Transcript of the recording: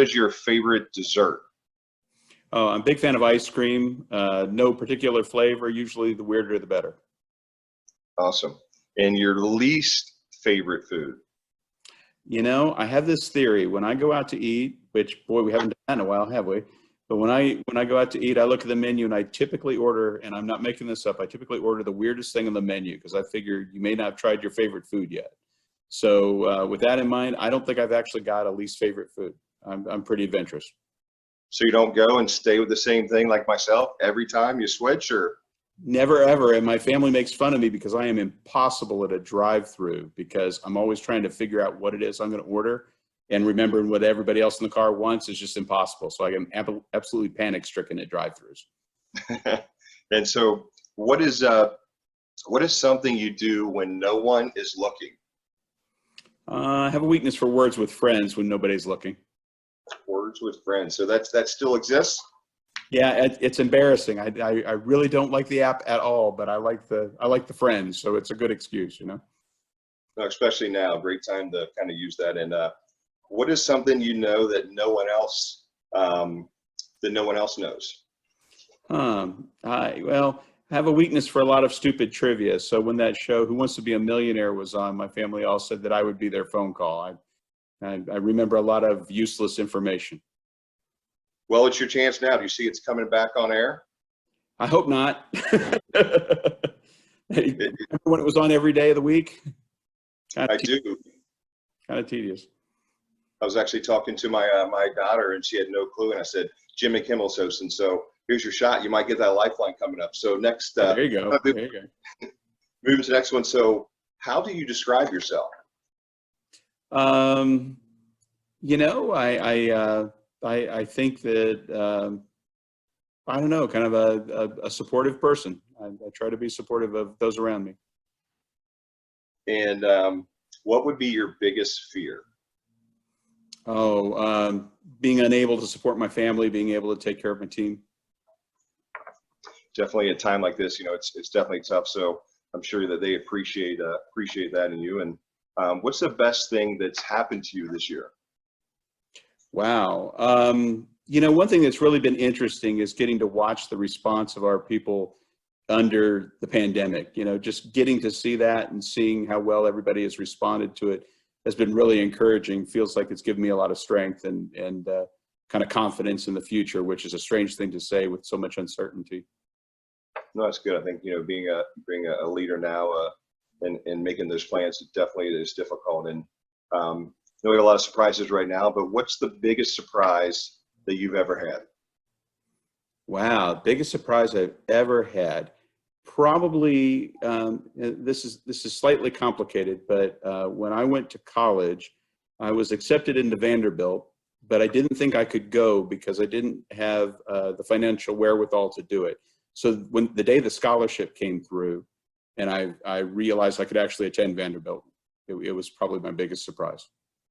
what is your favorite dessert? Oh, I'm a big fan of ice cream. No particular flavor. Usually the weirder the better. Awesome. And your least favorite food? You know, I have this theory when I go out to eat, which boy, we haven't done that in a while, have we? But when I go out to eat, I look at the menu and I typically order, and I'm not making this up, I typically order the weirdest thing on the menu because I figure you may not have tried your favorite food yet. So with that in mind, I don't think I've actually got a least favorite food. I'm pretty adventurous. So you don't go and stay with the same thing like myself every time you switch, or? Never ever. And my family makes fun of me because I am impossible at a drive-through because I'm always trying to figure out what it is I'm going to order, and remembering what everybody else in the car wants is just impossible. So I am absolutely panic stricken at drive-throughs. And so what is something you do when no one is looking? I have a weakness for words with friends when nobody's looking. Words with friends. So that still exists? Yeah, it's embarrassing. I really don't like the app at all, but I like the friends, so it's a good excuse, you know. No, especially now, great time to kind of use that. And what is something you know that no one else knows? Well, I have a weakness for a lot of stupid trivia. So when that show Who Wants to Be a Millionaire was on, my family all said that I would be their phone call. I remember a lot of useless information. Well, it's your chance now. Do you see it's coming back on air? I hope not. Remember when it was on every day of the week? I do. Kind of tedious. I was actually talking to my my daughter, and she had no clue. And I said, Jimmy Kimmel's hosting, so here's your shot. You might get that lifeline coming up. So next, there you go. There you go. Moving to the next one. So, how do you describe yourself? You know, I think that I don't know, kind of a supportive person. I try to be supportive of those around me. And what would be your biggest fear? Oh, being unable to support my family, being able to take care of my team. Definitely, a time like this, you know, it's definitely tough. So I'm sure that they appreciate that in you. And what's the best thing that's happened to you this year? Wow. You know, one thing that's really been interesting is getting to watch the response of our people under the pandemic. You know, just getting to see that and seeing how well everybody has responded to it has been really encouraging. Feels like it's given me a lot of strength and kind of confidence in the future, which is a strange thing to say with so much uncertainty. No, that's good. I think, you know, being a leader now and making those plans definitely is difficult. And we have a lot of surprises right now, but what's the biggest surprise that you've ever had? Wow, biggest surprise I've ever had. Probably this is slightly complicated, but when I went to college, I was accepted into Vanderbilt, but I didn't think I could go because I didn't have the financial wherewithal to do it. So when the day the scholarship came through, and I realized I could actually attend Vanderbilt, it was probably my biggest surprise.